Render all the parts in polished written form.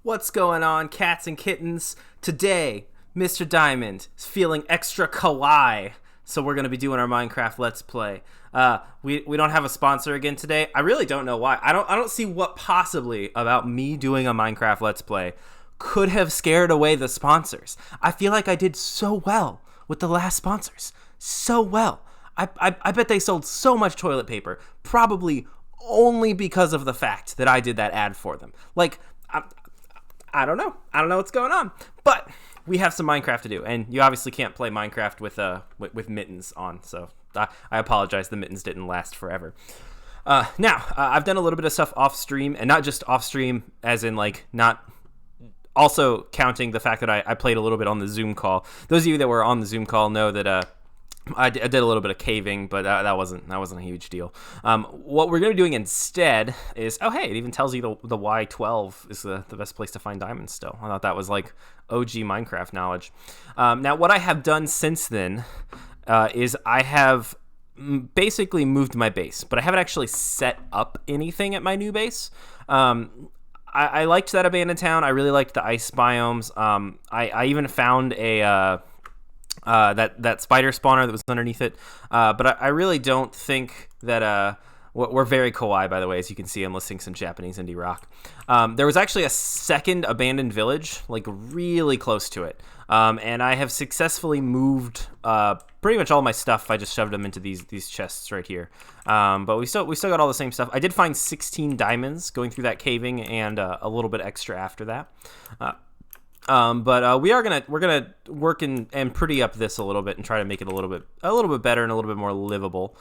What's going on, cats and kittens? Today, Mr. Diamond is feeling extra kawaii, so we're going to be doing our Minecraft Let's Play. We don't have a sponsor again today. I really don't know why. I don't see what possibly about me doing a Minecraft Let's Play could have scared away the sponsors. I feel like I did so well with the last sponsors. So well. I bet they sold so much toilet paper, probably only because of the fact that I did that ad for them. Like, I don't know. I don't know what's going on. But we have some Minecraft to do, and you obviously can't play Minecraft with mittens on, so I apologize. The mittens didn't last forever. Now, I've done a little bit of stuff off stream, and not just off stream, as in like not also counting the fact that I played a little bit on the Zoom call. Those of you that were on the Zoom call know that I did a little bit of caving, but that wasn't a huge deal. What we're going to be doing instead is, oh hey, it even tells you the Y12 is the best place to find diamonds still. I thought that was like OG Minecraft knowledge. Now, what I have done since then is I have basically moved my base, but I haven't actually set up anything at my new base. I liked that abandoned town. I really liked the ice biomes. I even found a that spider spawner that was underneath it. But I really don't think that we're very kawaii, by the way. As you can see, I'm listing some Japanese indie rock. There was actually a second abandoned village, like really close to it. And I have successfully moved pretty much all my stuff. I just shoved them into these chests right here. But we still got all the same stuff. I did find 16 diamonds going through that caving, and a little bit extra after that. But we're gonna work and pretty up this a little bit and try to make it a little bit better and a little bit more livable.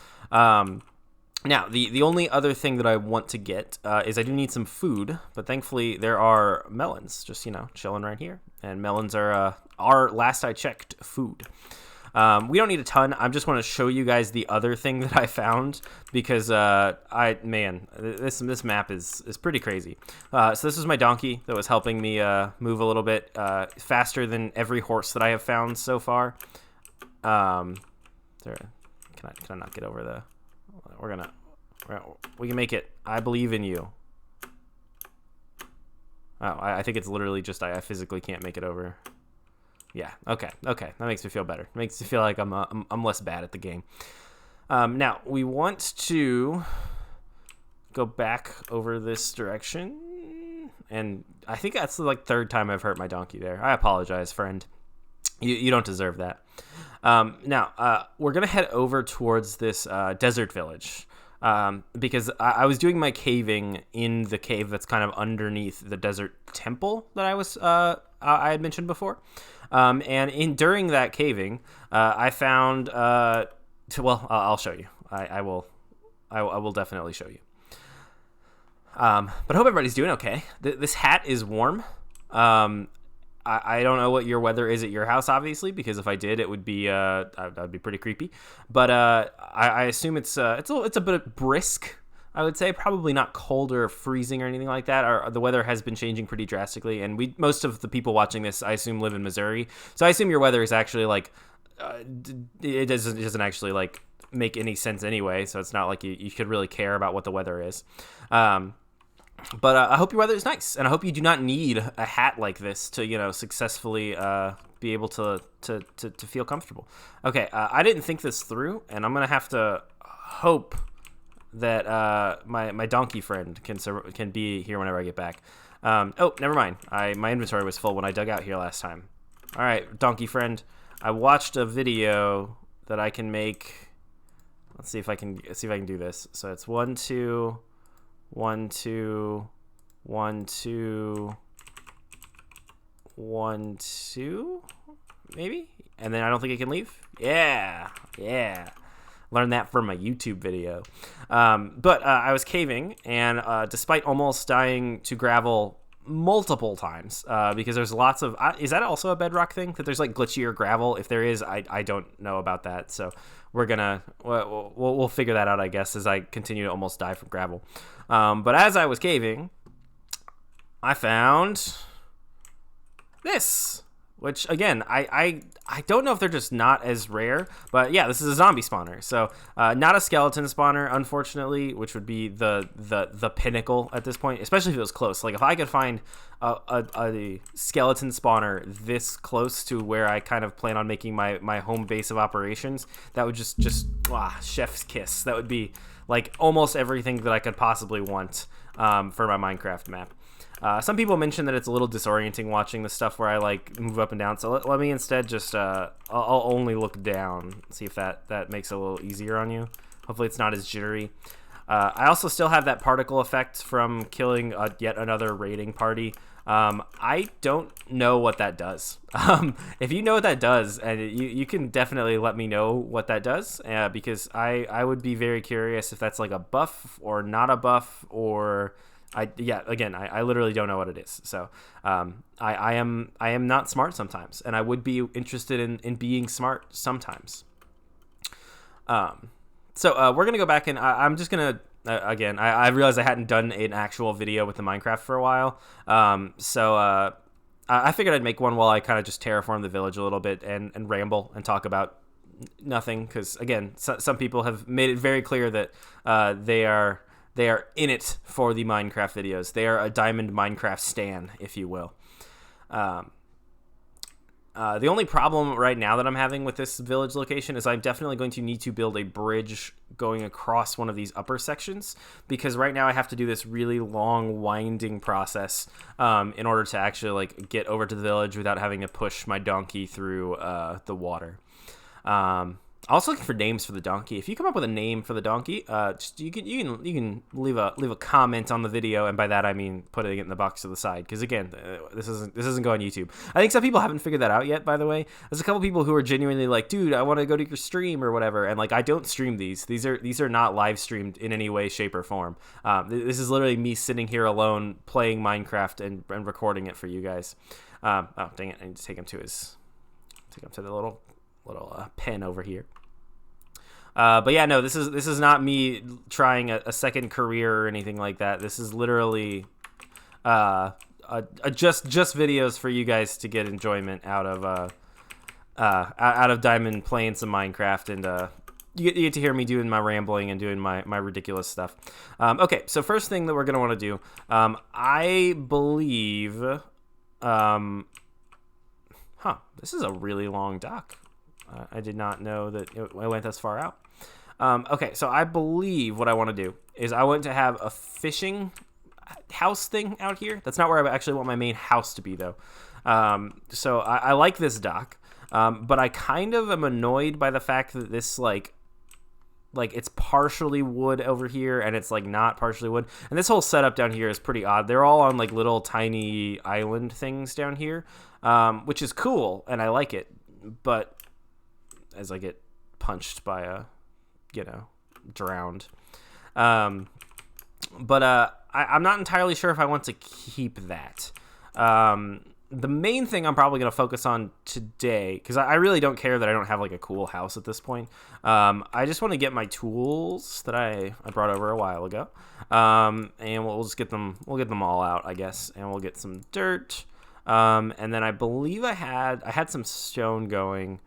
Now, the only other thing that I want to get is I do need some food, but thankfully there are melons just chilling right here, and melons are last I checked food. We don't need a ton. I just want to show you guys the other thing that I found because this map is pretty crazy. So this is my donkey that was helping me move a little bit faster than every horse that I have found so far. Can I not get over the? We can make it. I believe in you. Oh, I think it's literally just I physically can't make it over. Yeah, okay, that makes me feel better. It makes me feel like I'm less bad at the game. Now, we want to go back over this direction, and I think that's the third time I've hurt my donkey there. I apologize, friend. You don't deserve that. Now, we're going to head over towards this desert village. Because I was doing my caving in the cave that's kind of underneath the desert temple that I had mentioned before. And during that caving, I found, I'll show you. I will definitely show you. But I hope everybody's doing okay. This hat is warm. I don't know what your weather is at your house, obviously, because if I did, it would be that'd be pretty creepy. But I assume it's a bit brisk. I would say probably not cold or freezing or anything like that. The weather has been changing pretty drastically, and most of the people watching this, I assume, live in Missouri. So I assume your weather is actually it doesn't actually make any sense anyway. So it's not like you could really care about what the weather is. But I hope your weather is nice, and I hope you do not need a hat like this to successfully be able to feel comfortable. Okay, I didn't think this through, and I'm gonna have to hope that my donkey friend can be here whenever I get back. Oh, never mind. My inventory was full when I dug out here last time. All right, donkey friend. I watched a video that I can make. Let's see if I can do this. So it's 1, 2, 1, 2, 1, 2, 1, 2, maybe? And then I don't think it can leave? Yeah. Learned that from my YouTube video. But I was caving, and despite almost dying to gravel multiple times, because there's lots of... is that also a bedrock thing? That there's glitchier gravel? If there is, I don't know about that, so we're gonna... We'll figure that out, I guess, as I continue to almost die from gravel. But as I was caving, I found this. which again, I don't know if they're just not as rare, but yeah, this is a zombie spawner, so not a skeleton spawner, unfortunately, which would be the pinnacle at this point, especially if it was close. Like if I could find a skeleton spawner this close to where I kind of plan on making my home base of operations, that would just chef's kiss. That would be like almost everything that I could possibly want for my Minecraft map. Some people mention that it's a little disorienting watching the stuff where I like move up and down. So let me instead just I'll only look down. See if that makes it a little easier on you. Hopefully it's not as jittery. I also still have that particle effect from killing yet another raiding party. I don't know what that does. If you know what that does, and you can definitely let me know what that does, because I would be very curious if that's like a buff or not a buff, or I literally don't know what it is. So I am not smart sometimes, and I would be interested in being smart sometimes. So we're gonna go back and I'm just gonna again. I realized I hadn't done an actual video with the Minecraft for a while. So I figured I'd make one while I kind of just terraform the village a little bit and ramble and talk about nothing, because again, some people have made it very clear that they are in it for the Minecraft videos. They are a diamond Minecraft stan, if you will. The only problem right now that I'm having with this village location is I'm definitely going to need to build a bridge going across one of these upper sections, because right now I have to do this really long winding process in order to actually like get over to the village without having to push my donkey through the water. I was looking for names for the donkey. If you come up with a name for the donkey, just you can leave a comment on the video, and by that I mean putting it in the box to the side. Because again, this isn't going on YouTube. I think some people haven't figured that out yet. By the way, there's a couple people who are genuinely like, dude, I want to go to your stream or whatever, and like I don't stream these. These are not live streamed in any way, shape, or form. This is literally me sitting here alone playing Minecraft and recording it for you guys. Oh dang it! I need to take him to the little pen over here. But yeah, no, this is not me trying a second career or anything like that. This is literally just videos for you guys to get enjoyment out of Diamond playing some Minecraft, and you get to hear me doing my rambling and doing my ridiculous stuff. Okay, so first thing that we're gonna want to do, I believe, this is a really long dock. I did not know that I went this far out. Okay, so I believe what I want to do is I want to have a fishing house thing out here. That's not where I actually want my main house to be, though. So I like this dock, but I kind of am annoyed by the fact that this, like it's partially wood over here, and it's, like, not partially wood. And this whole setup down here is pretty odd. They're all on, like, little tiny island things down here, which is cool, and I like it. But as I get punched by drowned. I'm not entirely sure if I want to keep that. The main thing I'm probably going to focus on today, because I really don't care that I don't have like a cool house at this point. I just want to get my tools that I brought over a while ago, and we'll just get them. We'll get them all out, I guess, and we'll get some dirt. And then I believe I had some stone going.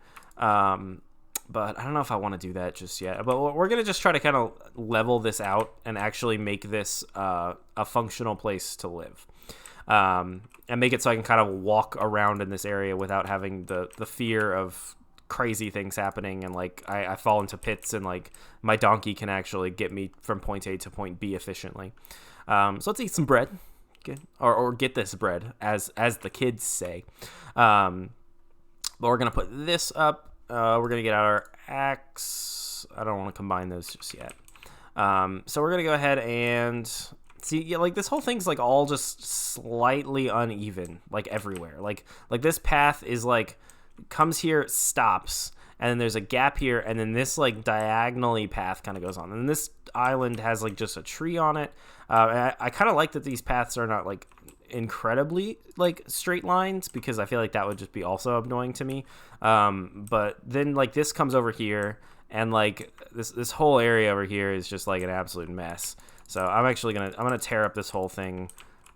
But I don't know if I want to do that just yet. But we're going to just try to kind of level this out and actually make this a functional place to live. And make it so I can kind of walk around in this area without having the fear of crazy things happening. And, like, I fall into pits, and, like, my donkey can actually get me from point A to point B efficiently. So let's eat some bread. Or get this bread, as the kids say. But we're going to put this up. We're going to get out our axe. I don't want to combine those just yet. So we're going to go ahead and see, yeah, like this whole thing's like all just slightly uneven, like everywhere. Like this path is like, comes here, stops, and then there's a gap here, and then this like diagonally path kind of goes on. And this island has like just a tree on it. And I kind of like that these paths are not like incredibly like straight lines, because I feel like that would just be also annoying to me. But then like this comes over here, and like this whole area over here is just like an absolute mess. So I'm actually gonna tear up this whole thing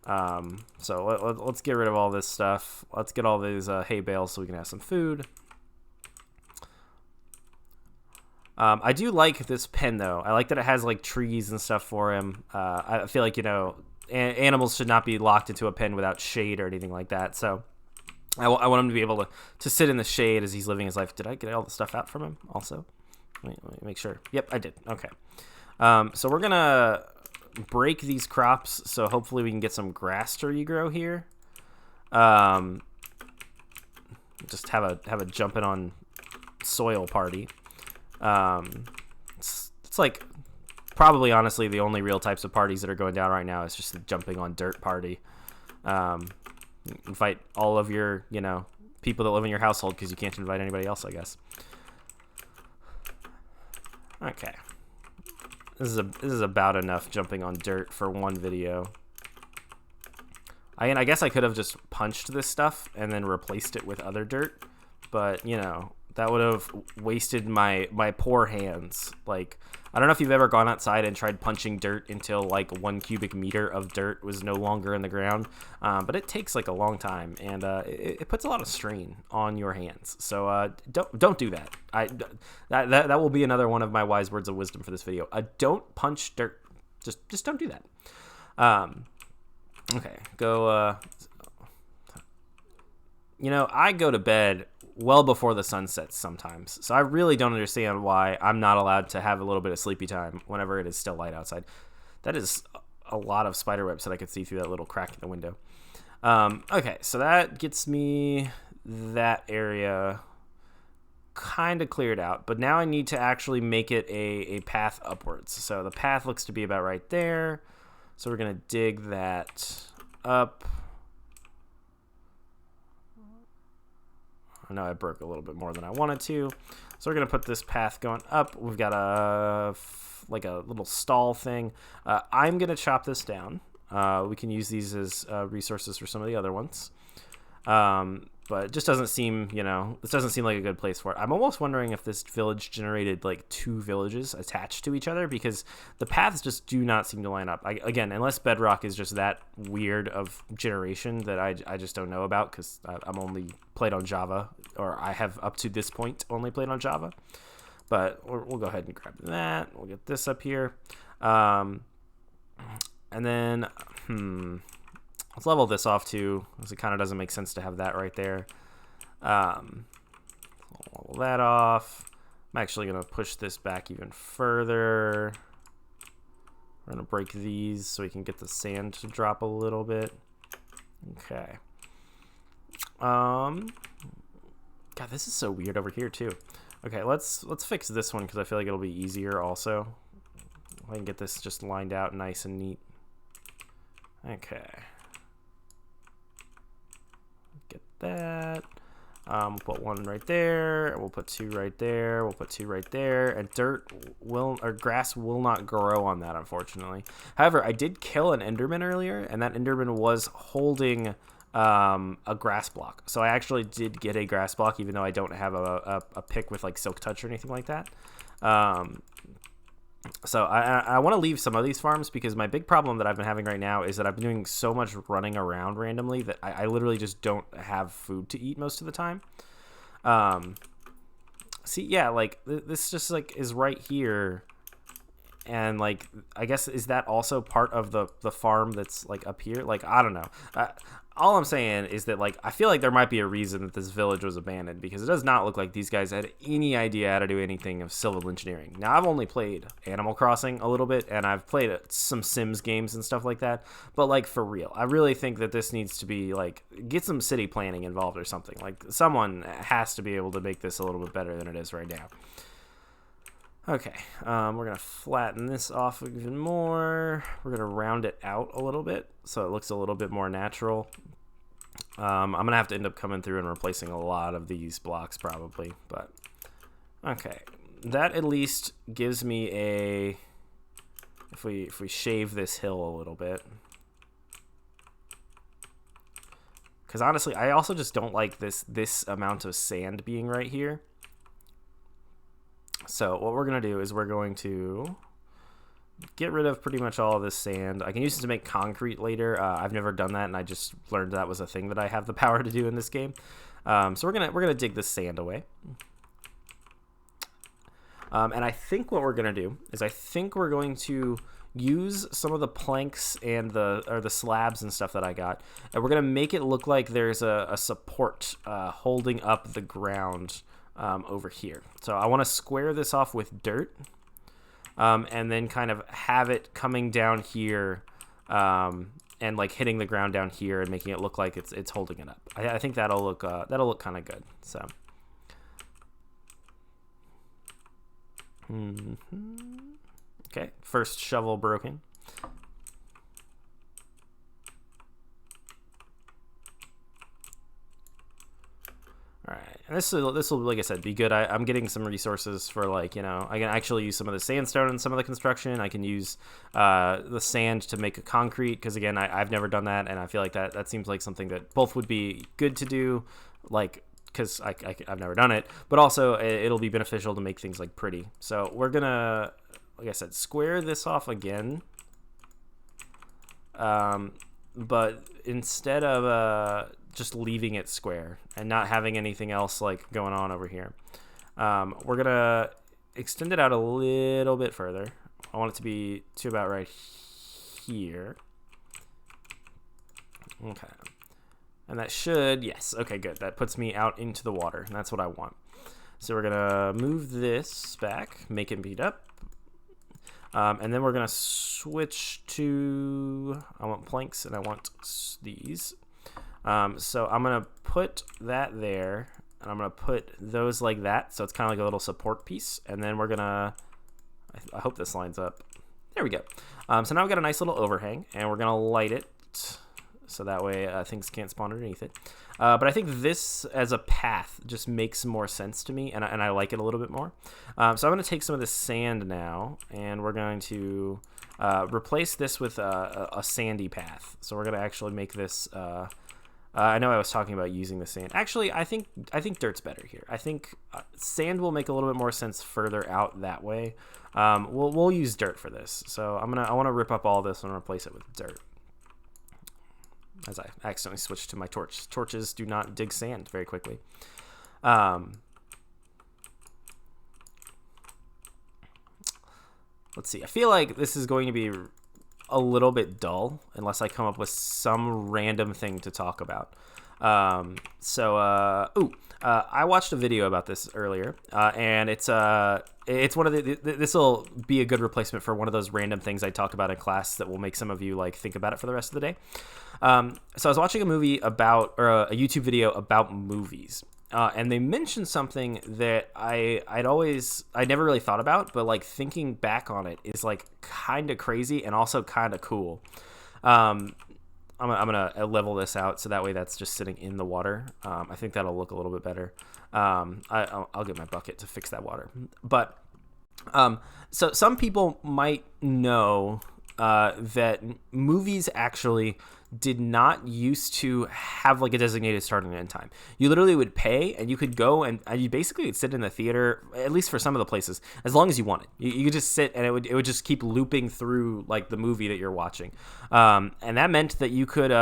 So let's get rid of all this stuff. Let's get all these hay bales so we can have some food. I do like this pen, though. I like that it has, like, trees and stuff for him. I feel like, you know, animals should not be locked into a pen without shade or anything like that. So I want him to be able to sit in the shade as he's living his life. Did I get all the stuff out from him also? Let me make sure. Yep, I did. Okay. So we're going to break these crops, so hopefully we can get some grass to regrow here. Just have a jumping on soil party. It's like probably honestly the only real types of parties that are going down right now is just the jumping on dirt party. Invite all of your, you know, people that live in your household because you can't invite anybody else, I guess. Okay. This is about enough jumping on dirt for one video. I guess I could have just punched this stuff and then replaced it with other dirt, but, you know, that would have wasted my poor hands. Like, I don't know if you've ever gone outside and tried punching dirt until, like, 1 cubic meter of dirt was no longer in the ground, but it takes, like, a long time, and it puts a lot of strain on your hands. So don't do that. That will be another one of my wise words of wisdom for this video. Don't punch dirt. Just don't do that. Okay, go. You know, I go to bed well before the sun sets sometimes, so I really don't understand why I'm not allowed to have a little bit of sleepy time whenever it is still light outside. That is a lot of spider webs that I could see through that little crack in the window. Okay, so that gets me that area kind of cleared out, but now I need to actually make it a path upwards. So the path looks to be about right there, so we're gonna dig that up. I know I broke a little bit more than I wanted to. So we're going to put this path going up. We've got like a little stall thing. I'm going to chop this down. We can use these as resources for some of the other ones. But it just doesn't seem, you know, this doesn't seem like a good place for it. I'm almost wondering if this village generated like 2 villages attached to each other, because the paths just do not seem to line up. Again, unless Bedrock is just that weird of generation that I just don't know about, because I'm only played on Java, or I have up to this point only played on Java. But we'll go ahead and grab that. We'll get this up here. And then, let's level this off too, because it kind of doesn't make sense to have that right there. Level that off. I'm actually going to push this back even further. We're going to break these so we can get the sand to drop a little bit. Okay. God, this is so weird over here too. Okay, let's fix this one because I feel like it'll be easier also. I can get this just lined out nice and neat. Okay. Get that. We'll put 1 right there. We'll put 2 right there. We'll put 2 right there. And grass will not grow on that, unfortunately. However, I did kill an Enderman earlier, and that Enderman was holding a grass block. So I actually did get a grass block, even though I don't have a pick with like Silk Touch or anything like that. So I want to leave some of these farms, because my big problem that I've been having right now is that I've been doing so much running around randomly that I literally just don't have food to eat most of the time. See, yeah, like this just like is right here. And like, I guess, is that also part of the farm that's like up here? Like, I don't know. All I'm saying is that, like, I feel like there might be a reason that this village was abandoned, because it does not look like these guys had any idea how to do anything of civil engineering. Now, I've only played Animal Crossing a little bit, and I've played some Sims games and stuff like that, but, like, for real, I really think that this needs to be, like, get some city planning involved or something. Like, someone has to be able to make this a little bit better than it is right now. Okay, we're going to flatten this off even more. We're going to round it out a little bit so it looks a little bit more natural. I'm going to have to end up coming through and replacing a lot of these blocks probably, but okay. That at least gives me a, if we shave this hill a little bit. Because honestly, I also just don't like this amount of sand being right here. So what we're going to do is we're going to get rid of pretty much all of this sand. I can use it to make concrete later. I've never done that, and I just learned that was a thing that I have the power to do in this game. So we're gonna dig this sand away. And I think what we're gonna do is I think we're going to use some of the planks and the slabs and stuff that I got, and we're gonna make it look like there's a support holding up the ground over here. So I want to square this off with dirt, and then kind of have it coming down here, and like hitting the ground down here and making it look like it's holding it up. I think that'll look kind of good. So. Okay, first shovel broken. All right, and this will, like I said, be good. I'm getting some resources for, like, you know, I can actually use some of the sandstone in some of the construction. I can use the sand to make a concrete, because again, I've never done that, and I feel like that seems like something that both would be good to do, like, because I've never done it, but also it'll be beneficial to make things like pretty. So we're gonna, like I said, square this off again, but instead of just leaving it square and not having anything else like going on over here, we're gonna extend it out a little bit further. I want it to be to about right here. Okay. And that should, yes, okay, good. That puts me out into the water, and that's what I want. So we're gonna move this back, make it beat up, and then we're gonna switch to, I want planks and I want these. So I'm gonna put that there, and I'm gonna put those like that, so it's kind of like a little support piece, and then we're gonna, I hope this lines up. There we go. So now we've got a nice little overhang, and we're gonna light it, so that way things can't spawn underneath it. But I think this as a path just makes more sense to me, and I like it a little bit more. So I'm going to take some of this sand now, and we're going to replace this with a sandy path. So we're going to actually make this... I know I was talking about using the sand. Actually, I think dirt's better here. I think sand will make a little bit more sense further out that way. We'll use dirt for this. So I want to rip up all this and replace it with dirt. As I accidentally switched to my torch. Torches do not dig sand very quickly. Let's see. I feel like this is going to be a little bit dull unless I come up with some random thing to talk about. I watched a video about this earlier, and it's one of this will be a good replacement for one of those random things I talk about in class that will make some of you like think about it for the rest of the day. So I was watching a YouTube video about movies, and they mentioned something that I'd never really thought about, but like thinking back on it is like kind of crazy and also kind of cool. I'm gonna level this out so that way that's just sitting in the water. I think that'll look a little bit better. I'll get my bucket to fix that water. But so some people might know that movies actually did not used to have like a designated start and end time. You literally would pay, and you could go and you basically would sit in the theater, at least for some of the places, as long as you wanted. You could just sit, and it would just keep looping through like the movie that you're watching, and that meant that you could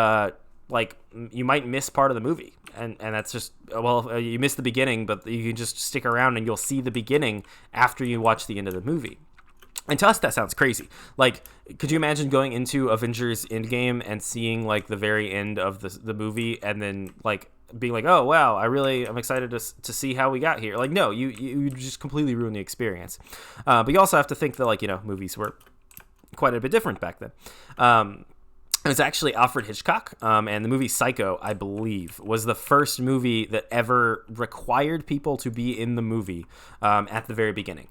like you might miss part of the movie, and that's just you miss the beginning, but you can just stick around and you'll see the beginning after you watch the end of the movie. And to us, that sounds crazy. Like, could you imagine going into Avengers Endgame and seeing like the very end of the movie, and then like being like, oh wow, I'm excited to see how we got here. Like, no, you just completely ruin the experience. But you also have to think that, like, you know, movies were quite a bit different back then. It was actually Alfred Hitchcock, and the movie Psycho, I believe, was the first movie that ever required people to be in the movie at the very beginning.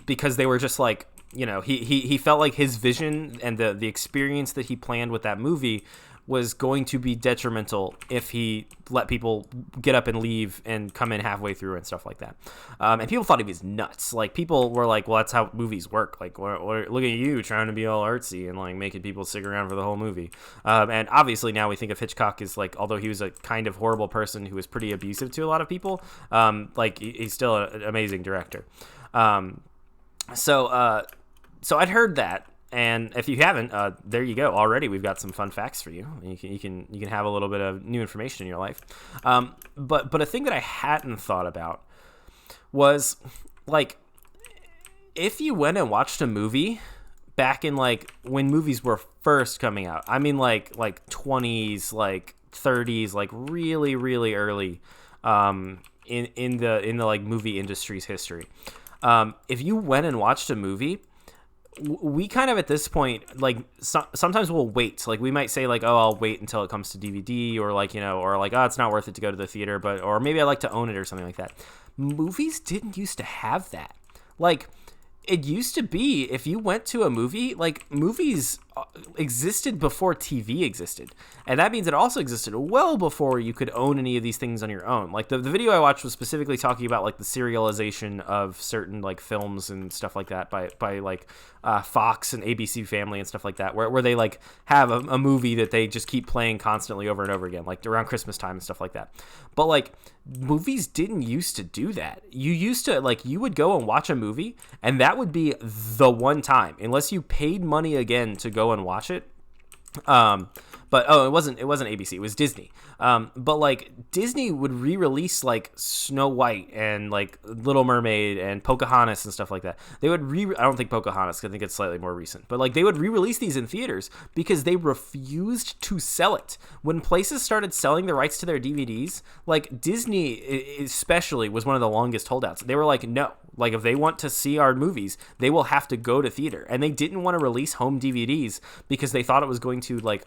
Because they were just like, you know, he felt like his vision and the experience that he planned with that movie was going to be detrimental if he let people get up and leave and come in halfway through and stuff like that. And people thought he was nuts. Like, people were like, well, that's how movies work. Like, look at you trying to be all artsy and like making people stick around for the whole movie. And obviously now we think of Hitchcock as like, although he was a kind of horrible person who was pretty abusive to a lot of people, like he's still an amazing director. So I'd heard that, and if you haven't, there you go. Already, we've got some fun facts for you. You can have a little bit of new information in your life. But a thing that I hadn't thought about was like, if you went and watched a movie back in like when movies were first coming out. I mean like 20s, like 30s, like really really early in the like movie industry's history. If you went and watched a movie, we kind of at this point, like sometimes we'll wait. Like we might say like, oh, I'll wait until it comes to DVD, or like, you know, or like, oh, it's not worth it to go to the theater, but, or maybe I like to own it or something like that. Movies didn't used to have that. Like, it used to be, if you went to a movie, like movies existed before TV existed. And that means it also existed well before you could own any of these things on your own. Like the video I watched was specifically talking about like the serialization of certain like films and stuff like that by like Fox and ABC Family and stuff like that, where they like have a movie that they just keep playing constantly over and over again, like around Christmas time and stuff like that. But like movies didn't used to do that. You used to like, you would go and watch a movie and that would be the one time, unless you paid money again to go and watch it. But it wasn't ABC, it was Disney. But like Disney would re-release like Snow White and like Little Mermaid and Pocahontas and stuff like that. They would I don't think Pocahontas, I think it's slightly more recent, but like they would re-release these in theaters because they refused to sell it. When places started selling the rights to their DVDs, like Disney especially was one of the longest holdouts. They were like, no, like if they want to see our movies, they will have to go to theater. And they didn't want to release home DVDs because they thought it was going to like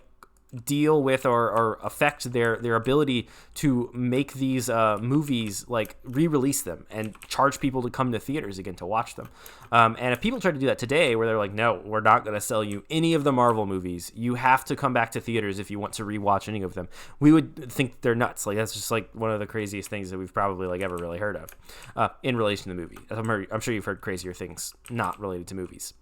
deal with or affect their ability to make these movies, like re-release them and charge people to come to theaters again to watch them. And if people try to do that today, where they're like, no, we're not going to sell you any of the Marvel movies, you have to come back to theaters if you want to rewatch any of them, we would think they're nuts. Like that's just like one of the craziest things that we've probably like ever really heard of in relation to the movie. I'm sure you've heard crazier things not related to movies.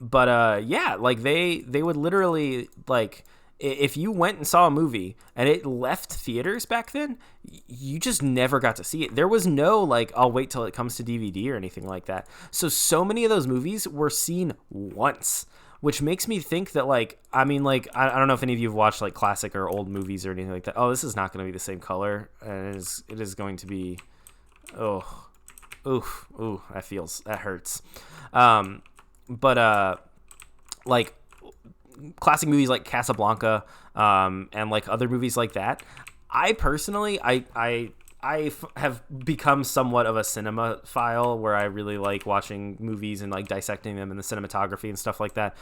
But yeah, like they would literally, like, if you went and saw a movie and it left theaters back then, you just never got to see it. There was no like, I'll wait till it comes to DVD or anything like that. So many of those movies were seen once, which makes me think that like, I mean, like, I don't know if any of you have watched like classic or old movies or anything like that. Oh, this is not going to be the same color, and it is going to be, ooh, that hurts. But like classic movies like Casablanca, and like other movies like that, I personally, I have become somewhat of a cinemaphile where I really like watching movies and like dissecting them and the cinematography and stuff like that.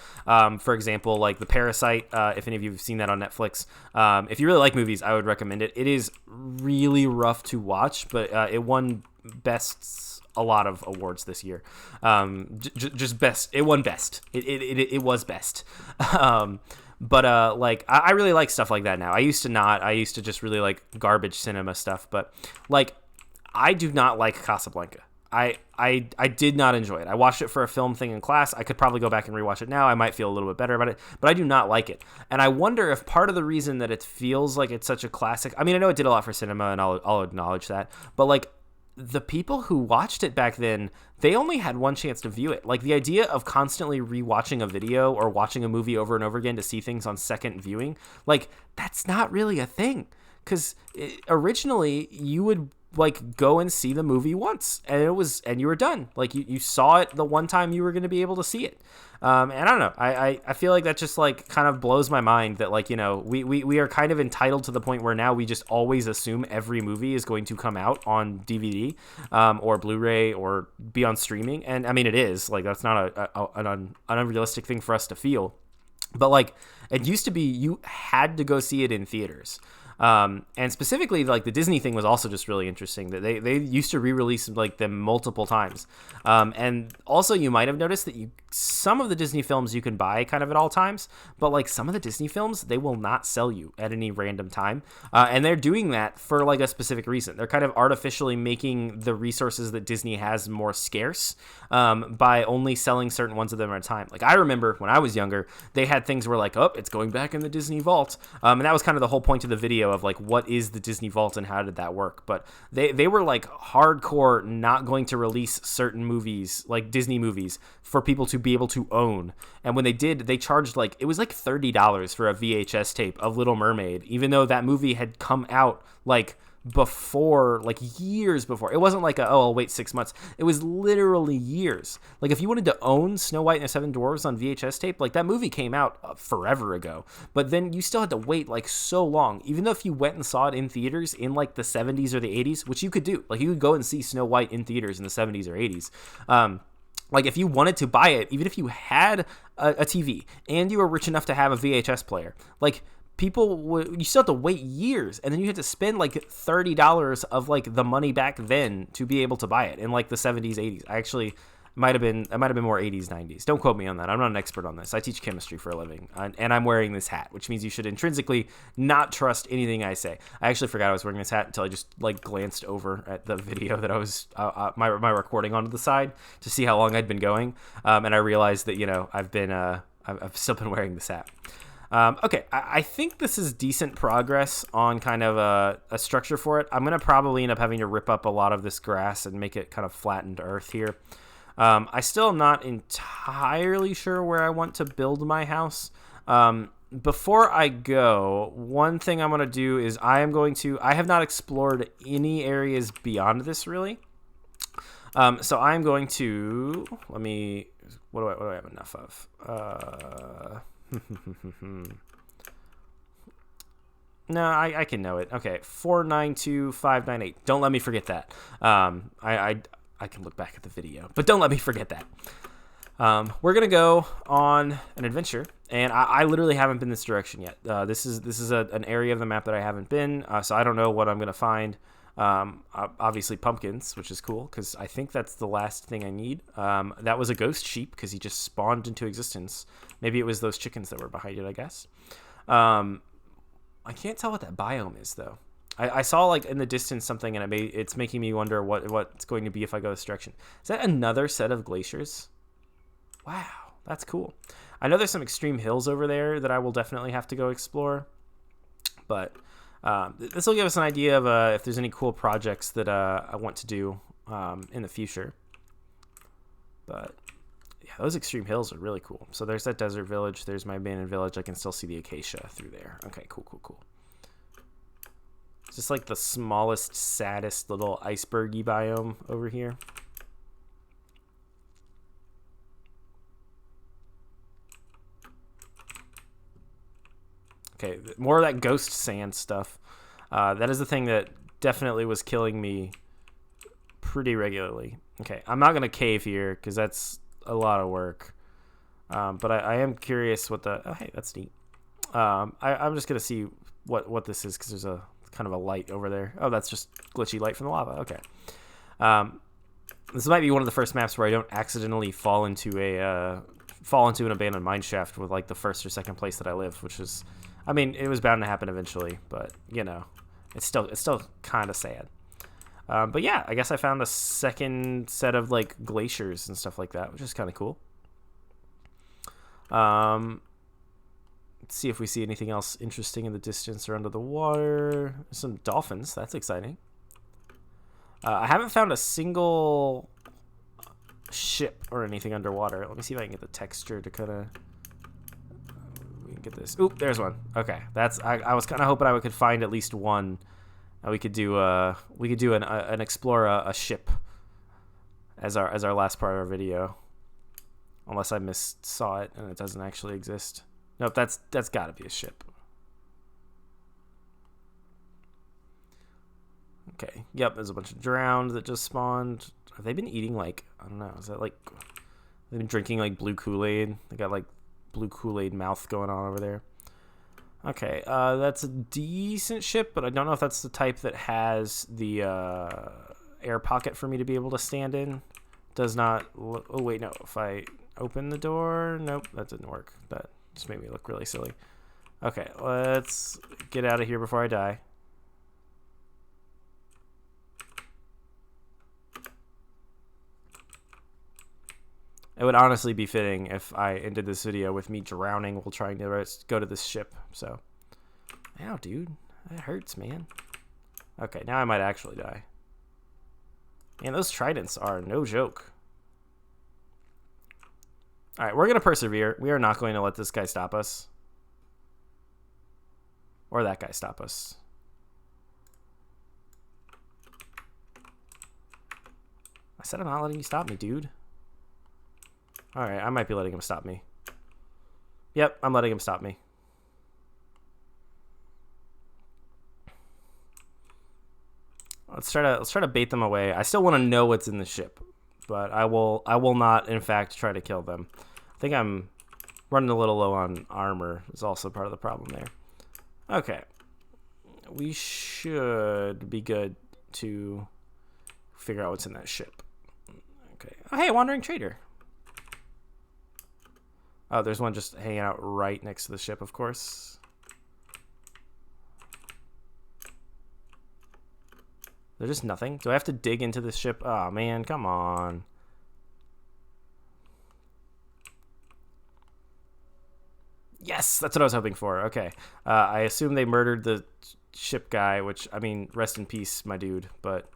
For example, like The Parasite, if any of you have seen that on Netflix, if you really like movies, I would recommend it. It is really rough to watch, but it won a lot of awards this year. Just best. It won best. It was best. But like I really like stuff like that now. I used to not. I used to just really like garbage cinema stuff. But like I do not like Casablanca. I did not enjoy it. I watched it for a film thing in class. I could probably go back and rewatch it now. I might feel a little bit better about it, but I do not like it. And I wonder if part of the reason that it feels like it's such a classic, I mean, I know it did a lot for cinema, and I'll acknowledge that, but like the people who watched it back then, they only had one chance to view it. Like the idea of constantly rewatching a video or watching a movie over and over again to see things on second viewing, like that's not really a thing. Because originally you would like go and see the movie once and you were done. Like you saw it the one time you were going to be able to see it. And I don't know. I feel like that just like kind of blows my mind that like, you know, we are kind of entitled to the point where now we just always assume every movie is going to come out on DVD, or Blu-ray or be on streaming. And I mean, it is like, that's not an unrealistic thing for us to feel, but like it used to be, you had to go see it in theaters. And specifically, like the Disney thing was also just really interesting that they used to re-release like them multiple times. And also you might have noticed that some of the Disney films you can buy kind of at all times, but like some of the Disney films, they will not sell you at any random time. And they're doing that for like a specific reason. They're kind of artificially making the resources that Disney has more scarce, by only selling certain ones of them at a time. Like I remember when I was younger, they had things where like, oh, it's going back in the Disney vault. And that was kind of the whole point of the video video of like what is the Disney Vault and how did that work. But they were like hardcore not going to release certain movies, like Disney movies, for people to be able to own. And when they did, they charged like, it was like $30 for a VHS tape of Little Mermaid, even though that movie had come out like before, like years before. It wasn't like I'll wait 6 months. It was literally years. Like if you wanted to own Snow White and the Seven Dwarfs on VHS tape, like that movie came out forever ago, but then you still had to wait like so long. Even though if you went and saw it in theaters in like the 70s or the 80s, which you could do, like you could go and see Snow White in theaters in the 70s or 80s. Like if you wanted to buy it, even if you had a TV and you were rich enough to have a VHS player, like you still have to wait years, and then you had to spend like $30 of like the money back then to be able to buy it in like the 70s, 80s. I actually might have been more 80s, 90s. Don't quote me on that. I'm not an expert on this. I teach chemistry for a living, and I'm wearing this hat, which means you should intrinsically not trust anything I say. I actually forgot I was wearing this hat until I just like glanced over at the video that I was my recording onto the side to see how long I'd been going, and I realized that I've still been wearing this hat. Okay, I think this is decent progress on kind of a structure for it. I'm going to probably end up having to rip up a lot of this grass and make it kind of flattened earth here. I still am not entirely sure where I want to build my house. Before I go, one thing I'm going to do is I have not explored any areas beyond this really. So I'm going to, what do I have enough of? No, I can know it. Okay, 492598. Don't let me forget that. I can look back at the video, but don't let me forget that. We're gonna go on an adventure, and I literally haven't been this direction yet. This is an area of the map that I haven't been, so I don't know what I'm gonna find. Obviously pumpkins, which is cool because I think that's the last thing I need. That was a ghost sheep because he just spawned into existence. Maybe it was those chickens that were behind it, I guess. I can't tell what that biome is though. I saw like in the distance something, and it's making me wonder what it's going to be if I go this direction. Is that another set of glaciers? Wow, that's cool. I know there's some extreme hills over there that I will definitely have to go explore, but this will give us an idea of if there's any cool projects that I want to do in the future. But yeah, those extreme hills are really cool. So there's that desert village. There's my abandoned village. I can still see the acacia through there. Okay, cool. It's just like the smallest, saddest little icebergy biome over here. Okay, more of that ghost sand stuff. That is the thing that definitely was killing me pretty regularly. Okay, I'm not going to cave here because that's a lot of work. But I am curious what the... Oh, hey, that's neat. I'm just going to see what this is because there's a kind of a light over there. Oh, that's just glitchy light from the lava. Okay. This might be one of the first maps where I don't accidentally fall into an abandoned mine shaft with like the first or second place that I live, which is... I mean, it was bound to happen eventually, but, you know, it's still kind of sad. But yeah, I guess I found a second set of, like, glaciers and stuff like that, which is kind of cool. Let's see if we see anything else interesting in the distance or under the water. Some dolphins. That's exciting. I haven't found a single ship or anything underwater. Let me see if I can get the texture to kind of... Get this. Oop, there's one. Okay, that's. I was kind of hoping I could find at least one. We could do an explore a ship as our last part of our video, unless I saw it and it doesn't actually exist. Nope, that's got to be a ship. Okay. Yep, there's a bunch of drowned that just spawned. Have they been eating like, I don't know? Is that like they've been drinking like blue Kool-Aid? They got like blue Kool-Aid mouth going on over there. Okay, that's a decent ship, but I don't know if that's the type that has the air pocket for me to be able to stand in. Does not look... Oh, wait, no. If I open the door... Nope, that didn't work. That just made me look really silly. Okay, let's get out of here before I die. It would honestly be fitting if I ended this video with me drowning while trying to go to this ship. So, ow, dude. That hurts, man. Okay, now I might actually die. Man, those tridents are no joke. Alright, we're going to persevere. We are not going to let this guy stop us. Or that guy stop us. I said I'm not letting you stop me, dude. Alright, I might be letting him stop me. Yep, I'm letting him stop me. Let's try to bait them away. I still want to know what's in the ship, but I will not, in fact, try to kill them. I think I'm running a little low on armor. Is also part of the problem there. Okay, we should be good to figure out what's in that ship. Okay. Oh, hey, wandering trader. Oh, there's one just hanging out right next to the ship, of course. There's just nothing. Do I have to dig into this ship? Oh, man, come on. Yes, that's what I was hoping for. Okay. I assume they murdered the ship guy, which, I mean, rest in peace, my dude, but...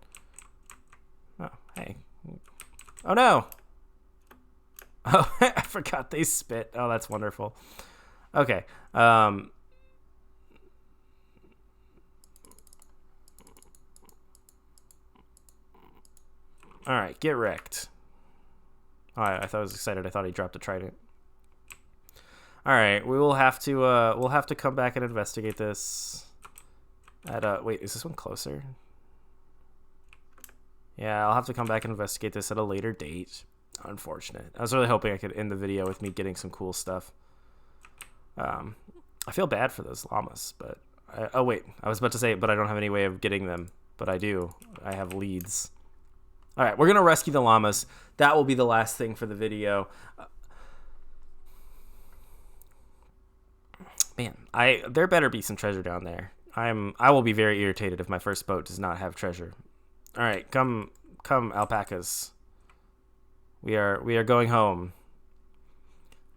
Oh, hey. Oh, no! Oh, I forgot they spit. Oh, that's wonderful. Okay. All right, get wrecked. Oh, I thought I was excited. I thought he dropped a trident. All right, we will have to we'll have to come back and investigate this. At wait, is this one closer? Yeah, I'll have to come back and investigate this at a later date. Unfortunate. I was really hoping I could end the video with me getting some cool stuff. I feel bad for those llamas, but oh wait, I was about to say, but I don't have any way of getting them, but I do. I have leads. All right, we're gonna rescue the llamas. That will be the last thing for the video. Man, there better be some treasure down there. I will be very irritated if my first boat does not have treasure. All right, come alpacas. We are going home.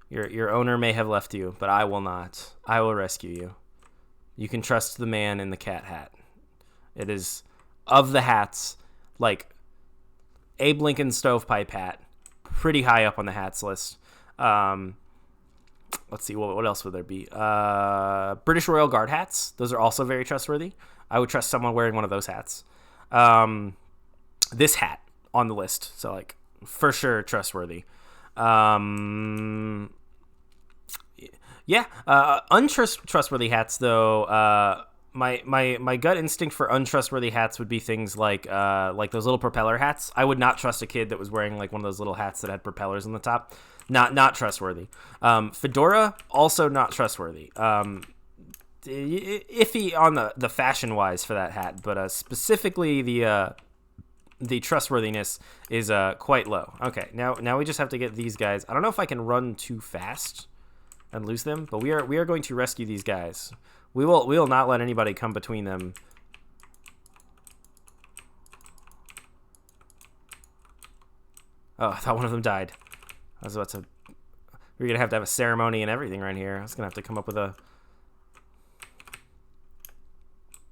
Your owner may have left you, but I will not. I will rescue you. You can trust the man in the cat hat. It is of the hats, like Abe Lincoln's stovepipe hat, pretty high up on the hats list. Let's see, what else would there be? British Royal Guard hats. Those are also very trustworthy. I would trust someone wearing one of those hats. This hat on the list, so like for sure trustworthy. Yeah, untrustworthy hats though. My gut instinct for untrustworthy hats would be things like those little propeller hats. I would not trust a kid that was wearing like one of those little hats that had propellers on the top. Not trustworthy. Fedora, also not trustworthy. Iffy on the fashion wise for that hat, but specifically the trustworthiness is quite low. Okay, now we just have to get these guys. I don't know if I can run too fast and lose them, but we are going to rescue these guys. We will not let anybody come between them. Oh, I thought one of them died. I was about to... We're going to have a ceremony and everything right here. I was going to have to come up with a...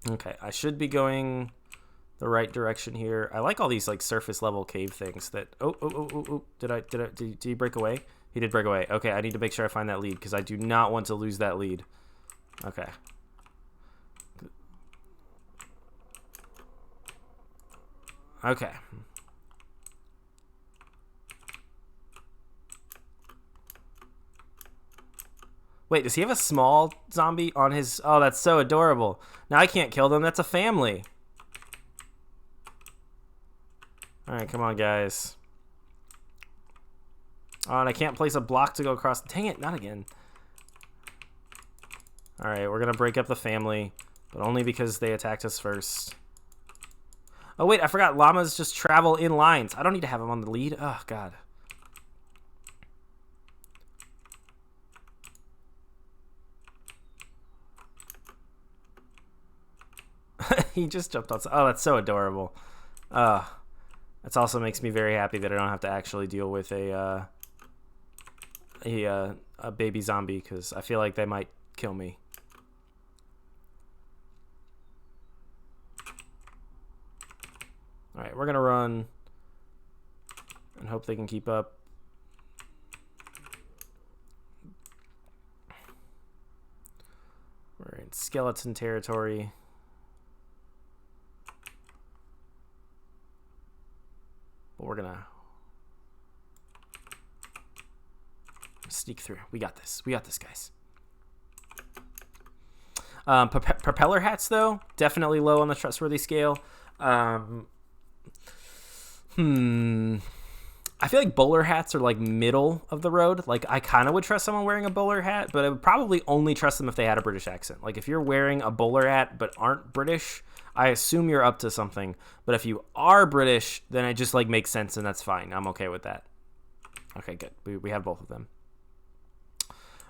Okay, I should be going the right direction here. I like all these like surface level cave things that... Oh. Did he break away? He did break away. Okay, I need to make sure I find that lead because I do not want to lose that lead. Okay. Okay. Wait, does he have a small zombie on his... Oh, that's so adorable. Now I can't kill them. That's a family. All right, come on, guys. Oh, and I can't place a block to go across. Dang it, not again. All right, we're going to break up the family, but only because they attacked us first. Oh, wait, I forgot. Llamas just travel in lines. I don't need to have them on the lead. Oh, God. He just jumped on. Oh, that's so adorable. That also makes me very happy that I don't have to actually deal with a baby zombie because I feel like they might kill me. All right, we're going to run and hope they can keep up. We're in skeleton territory. But we're going to sneak through. We got this. We got this, guys. Propeller hats, though, definitely low on the trustworthy scale. I feel like bowler hats are like middle of the road. Like I kind of would trust someone wearing a bowler hat, but I would probably only trust them if they had a British accent. Like if you're wearing a bowler hat but aren't British, I assume you're up to something. But if you are British, then it just like makes sense and that's fine. I'm okay with that. Okay, good. We have both of them.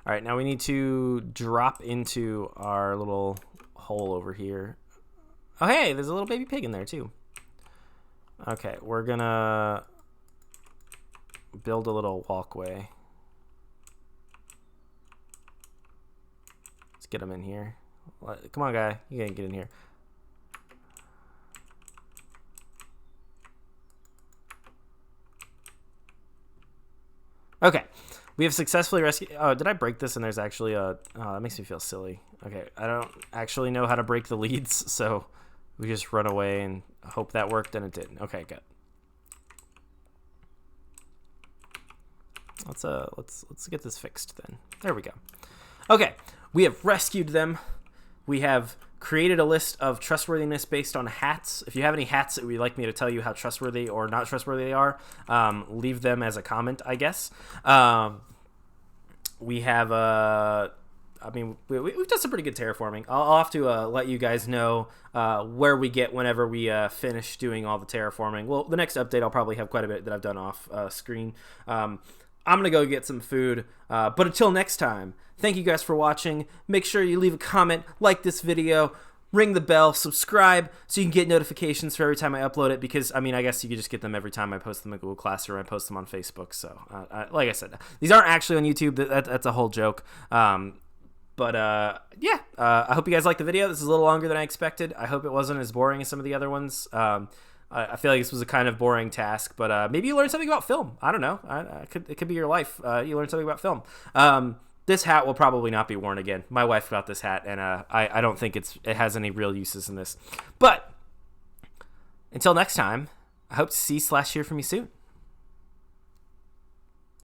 All right, now we need to drop into our little hole over here. Oh, hey, there's a little baby pig in there too. Okay, we're gonna build a little walkway. Let's get him in here. Come on, guy. You gotta get in here. Okay. We have successfully rescued... Oh, did I break this? And there's actually a... Oh, that makes me feel silly. Okay, I don't actually know how to break the leads, so we just run away and hope that worked, and it didn't. Okay, good. Let's get this fixed then. There we go. Okay, we have rescued them. We have created a list of trustworthiness based on hats. If you have any hats that would like me to tell you how trustworthy or not trustworthy they are, leave them as a comment, I guess. We have I mean, we've done some pretty good terraforming. I'll have to let you guys know where we get whenever we finish doing all the terraforming. Well, the next update I'll probably have quite a bit that I've done off screen. I'm going to go get some food. But until next time, thank you guys for watching. Make sure you leave a comment, like this video, ring the bell, subscribe so you can get notifications for every time I upload it because, I mean, I guess you could just get them every time I post them in Google Classroom or I post them on Facebook. So, like I said, these aren't actually on YouTube. That's a whole joke. But yeah, I hope you guys liked the video. This is a little longer than I expected. I hope it wasn't as boring as some of the other ones. I feel like this was a kind of boring task, but maybe you learned something about film. I don't know. It could be your life. You learned something about film. This hat will probably not be worn again. My wife got this hat, and I don't think it has any real uses in this. But until next time, I hope to see/hear from you soon.